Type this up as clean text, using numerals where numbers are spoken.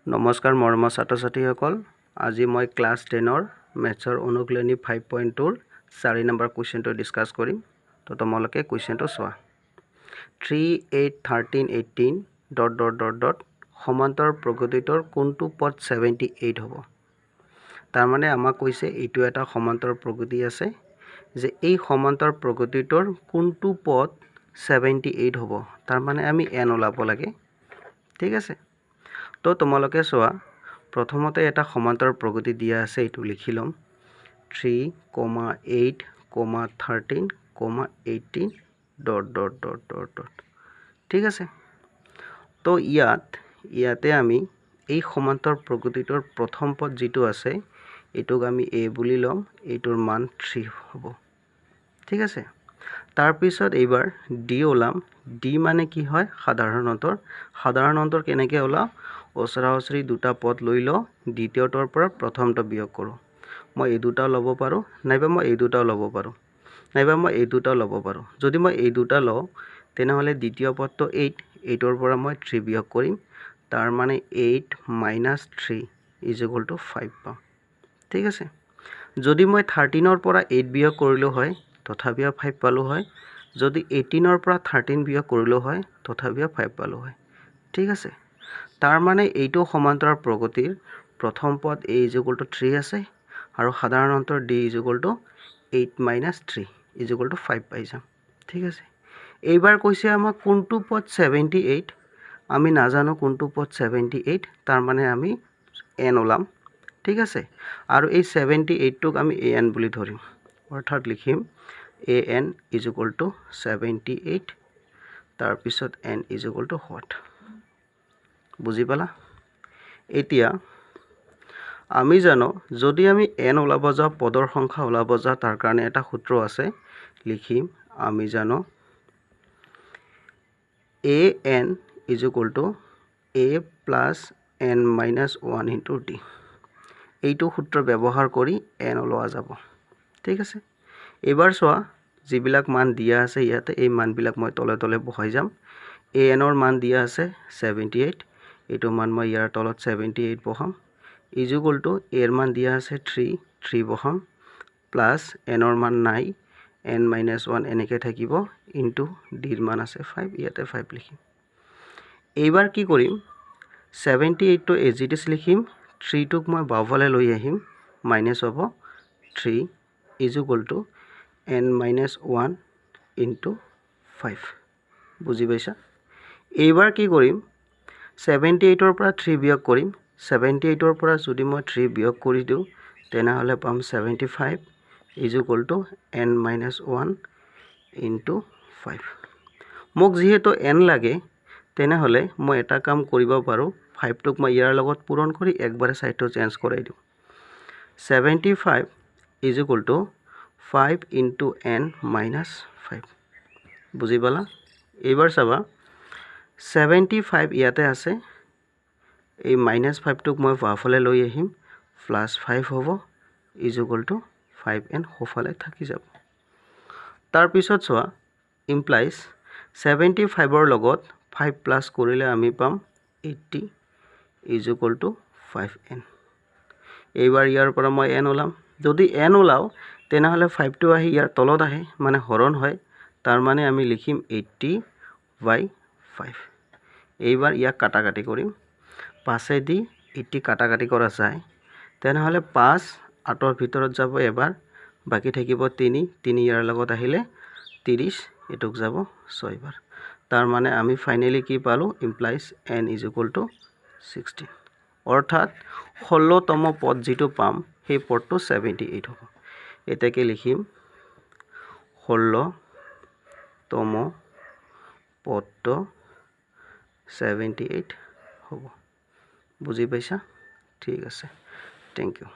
নমস্কাৰ মৰমৰ ছাত্ৰ ছাত্ৰীসকল আজি মই ক্লাছ 10ৰ মেথছৰ অনুশীলনী 5.2 ৰ 4 নম্বৰ কুৱেশ্যনটো ডিসকাস কৰিম তো তোমালোকে কুৱেশ্যনটো চোৱা 3 8 13 18 ... সমান্তৰ প্ৰগতিটোৰ কোনটো পদ 78 হ'ব তাৰ মানে আমাক কৈছে এইটো এটা সমান্তৰ প্ৰগতি আছে যে এই সমান্তৰ প্ৰগতিটোৰ কোনটো পদ 78 হ'ব তাৰ মানে আমি n ওলাব লাগে ঠিক আছে তো তোমালোকে চোৱা প্ৰথমতে এটা সমান্তৰ প্ৰগতি দিয়া আছে এটো লিখি লম 3, 8, 13, 18 ... ঠিক আছে তো ইয়াতে আমি এই সমান্তৰ প্ৰগতিটোৰ প্ৰথম পদ যেটো আছে এটোক আমি a বুলি লম এটোৰ মান 3 হ'ব ঠিক আছে তাৰ পিছত এইবাৰ d ওলাম d মানে কি হয় সাধাৰণ অন্তৰ কেনেকৈ ওলাও ওচৰা-ওচৰি দুটা পদ লৈ ল দ্বিতীয়টোৰ পৰা প্ৰথমটো বিয়োগ কৰো মই এই দুটা ল'ব পাৰো নাইবা মই এই দুটাও ল'ব পাৰো যদি মই এই দুটা লও তেনেহলে দ্বিতীয় পদটো 8 8ৰ পৰা মই 3 বিয়োগ কৰিম তাৰ মানে 8 - 3 = 5 পাম ঠিক আছে যদি মই 13ৰ পৰা 8 বিয়োগ কৰিলো হয় তথাপিও 5 পালো হয় যদি 18ৰ পৰা 13 বিয়োগ কৰিলো হয় তথাপিও 5 পালো হয় ঠিক আছে তাৰ মানে এইটো সমান্তৰ প্ৰগতিৰ প্ৰথম পদ a = 3 আছে আৰু সাধাৰণ অন্তৰ d = 8 - 3 = 5 পাই যাম ঠিক আছে এইবাৰ কৈছে আমাক কোনটো পদ 78 আমি নাজানো কোনটো পদ 78 তাৰ মানে আমি n ওলাম ঠিক আছে আৰু এই 78 টোক আমি an বুলি ধৰিম অৰ্থাৎ লিখিম an = 78 তাৰ পিছত n = what বুজি পালা এতিয়া আমি জানো যদি আমি n ওলাব যাও পদৰ সংখ্যা ওলাব যাও তাৰ কাৰণে এটা সূত্ৰ আছে লিখিম আমি জানো an = a + n - 1 * d এইটো সূত্ৰ ব্যৱহাৰ কৰি n ওলোৱা যাব ঠিক আছে এবাৰ চোৱা যিবিলাক মান দিয়া আছে ইয়াতে এই মানবিলাক মই তলে তলে বহাই যাম an ৰ মান দিয়া আছে 78 এইটো মান মই ইয়াৰ তলত 78 বহাম = a ৰ মান দিয়া আছে 3 বহাম প্লাস n ৰ মান নাই n - 1 এনেকৈ থাকিব ইনটু d ৰ মান আছে 5 ইয়াতে 5 লিখিম এইবাৰ কি কৰিম 78 টো as it is লিখিম 3 টোক মই বাওঁফালে লৈ আহিম মাইনাস হ'ব 3 = n - 1 * 5 বুজি পাইছা এইবাৰ কি কৰিম 78 ৰ পৰা 3 বিয়োগ কৰিম 78 ৰ পৰা যদি মই 3 বিয়োগ কৰি দিও তেনেহলে পাম 75 = n - 1 * 5 মোক যেহেতু n লাগে তেনেহলে মই এটা কাম কৰিব পাৰো 5 টোক মই ইয়াৰ লগত পূৰণ কৰি একবাৰে সাইডটো চেঞ্জ কৰাই দিও 75 = 5 * n - 5 বুজি পালা এইবাৰ চাবা 75 ইয়াতে আছে এই -5 টোক মই বাওঁফালে লৈ আহিম +5 হ'ব = 5n সোঁফালে থাকি যাব তাৰ পিছত চোৱা ইমপ্লাইজ 75 ৰ লগত 5 প্লাস কৰিলে আমি পাম 80 = 5n এইবাৰ ইয়াৰ পৰা মই n ওলাম যদি n ওলাও তেনেহলে 5 টো আহি ইয়াৰ তলত আহে মানে হৰণ হয় তাৰ মানে আমি লিখিম 80/5 এইবাৰ ইয়াক কাটাকাটি কৰিম 5 দি 80 কাটাকাটি কৰা যায় তেনেহলে 5 8ৰ ভিতৰত যাব এবাৰ বাকি থাকিব 3 ইয়াৰ লগত আহিলে 30 এটুক যাব 6 বাৰ তাৰ মানে আমি ফাইনালি কি পালো ইমপ্লাইজ n = 16 অৰ্থাৎ 16তম পদ যেটো পাম সেই পদটো 78 হ'ব এটাকে লিখিম 16তম পদটো 78 হ'ব বুজি পাইছা ঠিক আছে থ্যাংক ইউ